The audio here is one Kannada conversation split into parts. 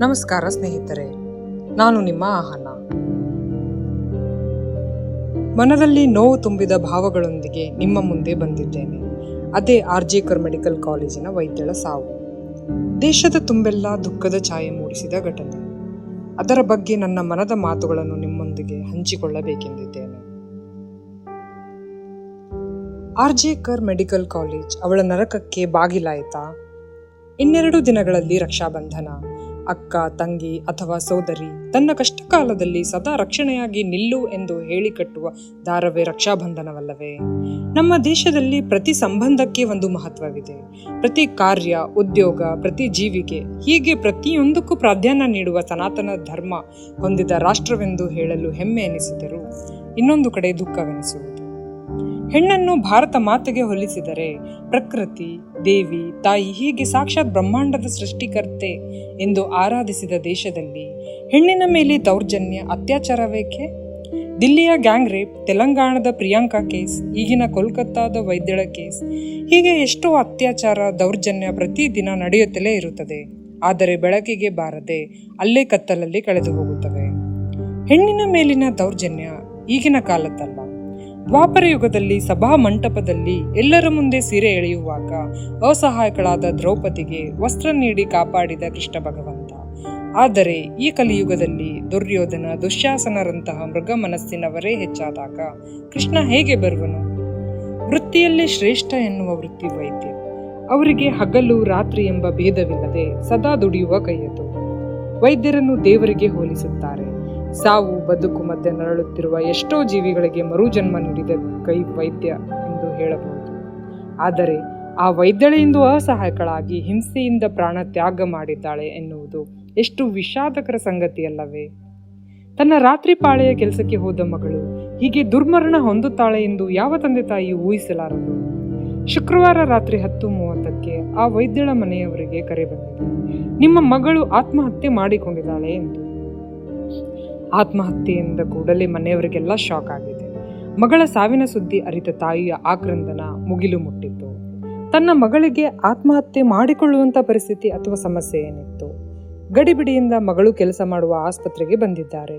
ನಮಸ್ಕಾರ ಸ್ನೇಹಿತರೆ, ನಾನು ನಿಮ್ಮ ಆಹನ. ಮನದಲ್ಲಿ ನೋವು ತುಂಬಿದ ಭಾವಗಳೊಂದಿಗೆ ನಿಮ್ಮ ಮುಂದೆ ಬಂದಿದ್ದೇನೆ. ಅದೇ ಆರ್ಜಿಕರ್ ಮೆಡಿಕಲ್ ಕಾಲೇಜಿನ ವೈದ್ಯಳ ಸಾವು. ದೇಶದ ತುಂಬೆಲ್ಲ ದುಃಖದ ಛಾಯೆ ಮೂಡಿಸಿದ ಘಟನೆ. ಅದರ ಬಗ್ಗೆ ನನ್ನ ಮನದ ಮಾತುಗಳನ್ನು ನಿಮ್ಮೊಂದಿಗೆ ಹಂಚಿಕೊಳ್ಳಬೇಕೆಂದಿದ್ದೇನೆ. ಆರ್ಜಿಕರ್ ಮೆಡಿಕಲ್ ಕಾಲೇಜ್ ಅವಳ ನರಕಕ್ಕೆ ಬಾಗಿಲಾಯಿತಾ? ಇನ್ನೆರಡು ದಿನಗಳಲ್ಲಿ ರಕ್ಷಾಬಂಧನ. ಅಕ್ಕ, ತಂಗಿ ಅಥವಾ ಸೋದರಿ ತನ್ನ ಕಷ್ಟಕಾಲದಲ್ಲಿ ಸದಾ ರಕ್ಷಣೆಯಾಗಿ ನಿಲ್ಲು ಎಂದು ಹೇಳಿಕಟ್ಟುವ ದಾರವೇ ರಕ್ಷಾಬಂಧನವಲ್ಲವೇ? ನಮ್ಮ ದೇಶದಲ್ಲಿ ಪ್ರತಿ ಸಂಬಂಧಕ್ಕೆ ಒಂದು ಮಹತ್ವವಿದೆ. ಪ್ರತಿ ಕಾರ್ಯ, ಉದ್ಯೋಗ, ಪ್ರತಿ ಜೀವಿಗೆ, ಹೀಗೆ ಪ್ರತಿಯೊಂದಕ್ಕೂ ಪ್ರಾಧಾನ್ಯ ನೀಡುವ ಸನಾತನ ಧರ್ಮ ಹೊಂದಿದ ರಾಷ್ಟ್ರವೆಂದು ಹೇಳಲು ಹೆಮ್ಮೆ ಎನಿಸಿದರೂ ಇನ್ನೊಂದು ಕಡೆ ದುಃಖವೆನಿಸುವುದು. ಹೆಣ್ಣನ್ನು ಭಾರತ ಮಾತೆಗೆ ಹೋಲಿಸಿದರೆ ಪ್ರಕೃತಿ, ದೇವಿ, ತಾಯಿ, ಹೀಗೆ ಸಾಕ್ಷಾತ್ ಬ್ರಹ್ಮಾಂಡದ ಸೃಷ್ಟಿಕರ್ತೆ ಎಂದು ಆರಾಧಿಸಿದ ದೇಶದಲ್ಲಿ ಹೆಣ್ಣಿನ ಮೇಲೆ ದೌರ್ಜನ್ಯ, ಅತ್ಯಾಚಾರವೇಕೆ? ದಿಲ್ಲಿಯ ಗ್ಯಾಂಗ್ ರೇಪ್, ತೆಲಂಗಾಣದ ಪ್ರಿಯಾಂಕಾ ಕೇಸ್, ಈಗಿನ ಕೋಲ್ಕತ್ತಾದ ವೈದ್ಯಳ ಕೇಸ್, ಹೀಗೆ ಎಷ್ಟೋ ಅತ್ಯಾಚಾರ, ದೌರ್ಜನ್ಯ ಪ್ರತಿದಿನ ನಡೆಯುತ್ತಲೇ ಇರುತ್ತದೆ. ಆದರೆ ಬೆಳಕಿಗೆ ಬಾರದೆ ಅಲ್ಲೇ ಕತ್ತಲಲ್ಲಿ ಕಳೆದು ಹೋಗುತ್ತವೆ. ಹೆಣ್ಣಿನ ಮೇಲಿನ ದೌರ್ಜನ್ಯ ಈಗಿನ ಕಾಲದ್ದಲ್ಲ. ದ್ವಾಪರ ಯುಗದಲ್ಲಿ ಸಭಾ ಮಂಟಪದಲ್ಲಿ ಎಲ್ಲರ ಮುಂದೆ ಸೀರೆ ಎಳೆಯುವಾಗ ಅಸಹಾಯಕಳಾದ ದ್ರೌಪದಿಗೆ ವಸ್ತ್ರ ನೀಡಿ ಕಾಪಾಡಿದ ಕೃಷ್ಣ ಭಗವಂತ. ಆದರೆ ಈ ಕಲಿಯುಗದಲ್ಲಿ ದುರ್ಯೋಧನ, ದುಶ್ಯಾಸನರಂತಹ ಮೃಗ ಮನಸ್ಸಿನವರೇ ಹೆಚ್ಚಾದಾಗ ಕೃಷ್ಣ ಹೇಗೆ ಬರುವನು? ವೃತ್ತಿಯಲ್ಲಿ ಶ್ರೇಷ್ಠ ಎನ್ನುವ ವೃತ್ತಿ ವೈದ್ಯ. ಅವರಿಗೆ ಹಗಲು ರಾತ್ರಿ ಎಂಬ ಭೇದವಿಲ್ಲದೆ ಸದಾ ದುಡಿಯುವ ಕೈಯದು. ವೈದ್ಯರನ್ನು ದೇವರಿಗೆ ಹೋಲಿಸುತ್ತಾರೆ. ಸಾವು ಬದುಕು ಮಧ್ಯೆ ನರಳುತ್ತಿರುವ ಎಷ್ಟೋ ಜೀವಿಗಳಿಗೆ ಮರುಜನ್ಮ ನೀಡಿದ ಕೈ ವೈದ್ಯ ಎಂದು ಹೇಳಬಹುದು. ಆದರೆ ಆ ವೈದ್ಯಳೆ ಇಂದು ಅಸಹಾಯಕಳಾಗಿ ಹಿಂಸೆಯಿಂದ ಪ್ರಾಣ ತ್ಯಾಗ ಮಾಡಿದ್ದಾಳೆ ಎನ್ನುವುದು ಎಷ್ಟು ವಿಷಾದಕರ ಸಂಗತಿಯಲ್ಲವೇ? ತನ್ನ ರಾತ್ರಿ ಪಾಳೆಯ ಕೆಲಸಕ್ಕೆ ಹೋದ ಮಗಳು ಹೀಗೆ ದುರ್ಮರಣ ಹೊಂದುತ್ತಾಳೆ ಎಂದು ಯಾವ ತಂದೆ ತಾಯಿ ಊಹಿಸಲಾರರು. ಶುಕ್ರವಾರ ರಾತ್ರಿ 10:30ಕ್ಕೆ ಆ ವೈದ್ಯಳ ಮನೆಯವರಿಗೆ ಕರೆ ಬಂದಿದೆ. ನಿಮ್ಮ ಮಗಳು ಆತ್ಮಹತ್ಯೆ ಮಾಡಿಕೊಂಡಿದ್ದಾಳೆ ಎಂದು. ಆತ್ಮಹತ್ಯೆಯಿಂದ ಕೂಡಲೇ ಮನೆಯವರಿಗೆಲ್ಲ ಶಾಕ್ ಆಗಿದೆ. ಮಗಳ ಸಾವಿನ ಸುದ್ದಿ ಅರಿತ ತಾಯಿಯ ಆಕ್ರಂದನ ಮುಗಿಲು ಮುಟ್ಟಿತ್ತು. ತನ್ನ ಮಗಳಿಗೆ ಆತ್ಮಹತ್ಯೆ ಮಾಡಿಕೊಳ್ಳುವಂತ ಪರಿಸ್ಥಿತಿ ಅಥವಾ ಸಮಸ್ಯೆ ಏನಿತ್ತು? ಗಡಿಬಿಡಿಯಿಂದ ಮಗಳು ಕೆಲಸ ಮಾಡುವ ಆಸ್ಪತ್ರೆಗೆ ಬಂದಿದ್ದಾರೆ.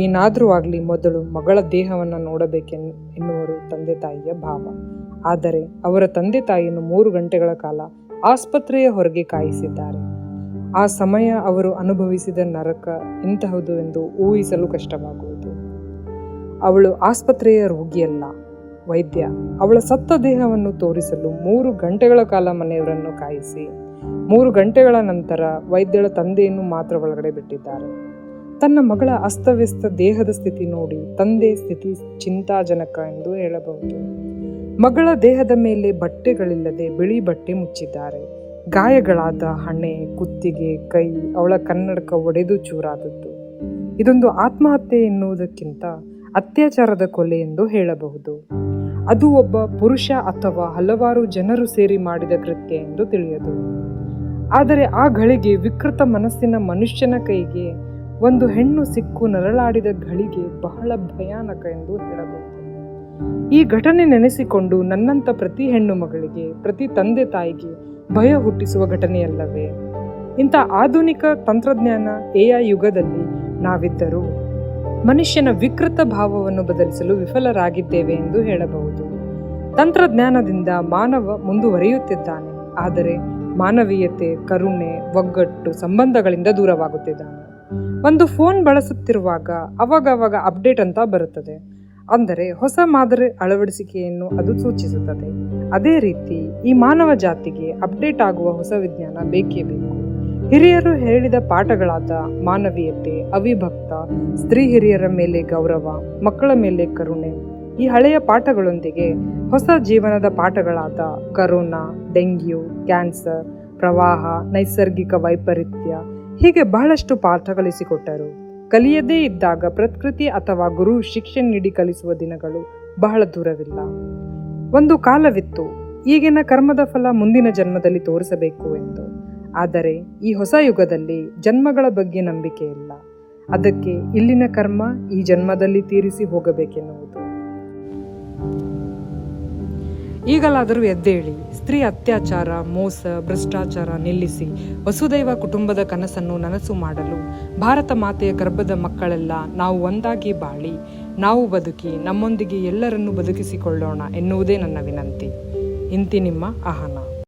ಏನಾದರೂ ಆಗಲಿ ಮೊದಲು ಮಗಳ ದೇಹವನ್ನು ನೋಡಬೇಕೆನ್ನುವರು ತಂದೆ ತಾಯಿಯ ಭಾವ. ಆದರೆ ಅವರ ತಂದೆ ತಾಯಿಯನ್ನು 3 ಗಂಟೆಗಳ ಕಾಲ ಆಸ್ಪತ್ರೆಯ ಹೊರಗೆ ಕಾಯಿಸಿದ್ದಾರೆ. ಆ ಸಮಯ ಅವರು ಅನುಭವಿಸಿದ ನರಕ ಎಂತಹುದು ಎಂದು ಊಹಿಸಲು ಕಷ್ಟವಾಗುವುದು. ಅವಳು ಆಸ್ಪತ್ರೆಯ ರೋಗಿಯಲ್ಲ, ವೈದ್ಯ. ಅವಳ ಸತ್ತ ದೇಹವನ್ನು ತೋರಿಸಲು 3 ಗಂಟೆಗಳ ಕಾಲ ಮನೆಯವರನ್ನು ಕಾಯಿಸಿ 3 ಗಂಟೆಗಳ ನಂತರ ವೈದ್ಯಳ ತಂದೆಯನ್ನು ಮಾತ್ರ ಒಳಗಡೆ ಬಿಟ್ಟಿದ್ದಾರೆ. ತನ್ನ ಮಗಳ ಅಸ್ತವ್ಯಸ್ತ ದೇಹದ ಸ್ಥಿತಿ ನೋಡಿ ತಂದೆ ಸ್ಥಿತಿ ಚಿಂತಾಜನಕ ಎಂದು ಹೇಳಬಹುದು. ಮಗಳ ದೇಹದ ಮೇಲೆ ಬಟ್ಟೆಗಳಿಲ್ಲದೆ ಬಿಳಿ ಬಟ್ಟೆ ಮುಚ್ಚಿದ್ದಾರೆ. ಗಾಯಗಳಾದ ಹಣೆ, ಕುತ್ತಿಗೆ, ಕೈ, ಅವಳ ಕನ್ನಡಕ ಒಡೆದು ಚೂರಾದದ್ದು. ಇದೊಂದು ಆತ್ಮಹತ್ಯೆ ಎನ್ನುವುದಕ್ಕಿಂತ ಅತ್ಯಾಚಾರದ ಕೊಲೆ ಎಂದು ಹೇಳಬಹುದು. ಅದು ಒಬ್ಬ ಪುರುಷ ಅಥವಾ ಹಲವಾರು ಜನರು ಸೇರಿ ಮಾಡಿದ ಕೃತ್ಯ ಎಂದು ತಿಳಿಯದು. ಆದರೆ ಆ ಘಳಿಗೆ, ವಿಕೃತ ಮನಸ್ಸಿನ ಮನುಷ್ಯನ ಕೈಗೆ ಒಂದು ಹೆಣ್ಣು ಸಿಕ್ಕು ನರಳಾಡಿದ ಘಳಿಗೆ ಬಹಳ ಭಯಾನಕ ಎಂದು ಹೇಳಬಹುದು. ಈ ಘಟನೆ ನೆನೆಸಿಕೊಂಡು ನನ್ನಂತ ಪ್ರತಿ ಹೆಣ್ಣು ಮಗಳಿಗೆ, ಪ್ರತಿ ತಂದೆ ತಾಯಿಗೆ ಭಯ ಹುಟ್ಟಿಸುವ ಘಟನೆಯಲ್ಲವೇ? ಇಂಥ ಆಧುನಿಕ ತಂತ್ರಜ್ಞಾನ AI ಯುಗದಲ್ಲಿ ನಾವಿದ್ದರೂ ಮನುಷ್ಯನ ವಿಕೃತ ಭಾವವನ್ನು ಬದಲಿಸಲು ವಿಫಲರಾಗಿದ್ದೇವೆ ಎಂದು ಹೇಳಬಹುದು. ತಂತ್ರಜ್ಞಾನದಿಂದ ಮಾನವ ಮುಂದುವರಿಯುತ್ತಿದ್ದಾನೆ, ಆದರೆ ಮಾನವೀಯತೆ, ಕರುಣೆ, ಒಗ್ಗಟ್ಟು, ಸಂಬಂಧಗಳಿಂದ ದೂರವಾಗುತ್ತಿದ್ದಾನೆ. ಒಂದು ಫೋನ್ ಬಳಸುತ್ತಿರುವಾಗ ಅವಾಗವಾಗ ಅಪ್ಡೇಟ್ ಅಂತ ಬರುತ್ತದೆ. ಅಂದರೆ ಹೊಸ ಮಾದರಿ ಅಳವಡಿಸಿಕೆಯನ್ನು ಅದು ಸೂಚಿಸುತ್ತದೆ. ಅದೇ ರೀತಿ ಈ ಮಾನವ ಜಾತಿಗೆ ಅಪ್ಡೇಟ್ ಆಗುವ ಹೊಸ ವಿಜ್ಞಾನ ಬೇಕೇ ಬೇಕು. ಹಿರಿಯರು ಹೇಳಿದ ಪಾಠಗಳಾದ ಮಾನವೀಯತೆ, ಅವಿಭಕ್ತ, ಸ್ತ್ರೀ ಹಿರಿಯರ ಮೇಲೆ ಗೌರವ, ಮಕ್ಕಳ ಮೇಲೆ ಕರುಣೆ, ಈ ಹಳೆಯ ಪಾಠಗಳೊಂದಿಗೆ ಹೊಸ ಜೀವನದ ಪಾಠಗಳಾದ ಕರೋನಾ, ಡೆಂಗ್ಯೂ, ಕ್ಯಾನ್ಸರ್, ಪ್ರವಾಹ, ನೈಸರ್ಗಿಕ ವೈಪರೀತ್ಯ, ಹೀಗೆ ಬಹಳಷ್ಟು ಪಾಠ ಕಲಿಸಿಕೊಟ್ಟರು. ಕಲಿಯದೇ ಇದ್ದಾಗ ಪ್ರಕೃತಿ ಅಥವಾ ಗುರು ಶಿಕ್ಷೆ ನೀಡಿ ಕಲಿಸುವ ದಿನಗಳು ಬಹಳ ದೂರವಿಲ್ಲ. ಒಂದು ಕಾಲವಿತ್ತು ಈಗಿನ ಕರ್ಮದ ಫಲ ಮುಂದಿನ ಜನ್ಮದಲ್ಲಿ ತೋರಿಸಬೇಕು ಎಂದು. ಆದರೆ ಈ ಹೊಸ ಯುಗದಲ್ಲಿ ಜನ್ಮಗಳ ಬಗ್ಗೆ ನಂಬಿಕೆ ಇಲ್ಲ. ಅದಕ್ಕೆ ಇಲ್ಲಿನ ಕರ್ಮ ಈ ಜನ್ಮದಲ್ಲಿ ತೀರಿಸಿ ಹೋಗಬೇಕೆನ್ನುವುದು. ಈಗಲಾದರೂ ಎದ್ದೇಳಿ, ಸ್ತ್ರೀ ಅತ್ಯಾಚಾರ, ಮೋಸ, ಭ್ರಷ್ಟಾಚಾರ ನಿಲ್ಲಿಸಿ ವಸುದೈವ ಕುಟುಂಬದ ಕನಸನ್ನು ನನಸು ಮಾಡಲು ಭಾರತ ಮಾತೆಯ ಗರ್ಭದ ಮಕ್ಕಳೆಲ್ಲ ನಾವು ಒಂದಾಗಿ ಬಾಳಿ, ನಾವು ಬದುಕಿ, ನಮ್ಮೊಂದಿಗೆ ಎಲ್ಲರನ್ನೂ ಬದುಕಿಸಿಕೊಳ್ಳೋಣ ಎನ್ನುವುದೇ ನನ್ನ ವಿನಂತಿ. ಇಂತಿ ನಿಮ್ಮ ಅಹನ.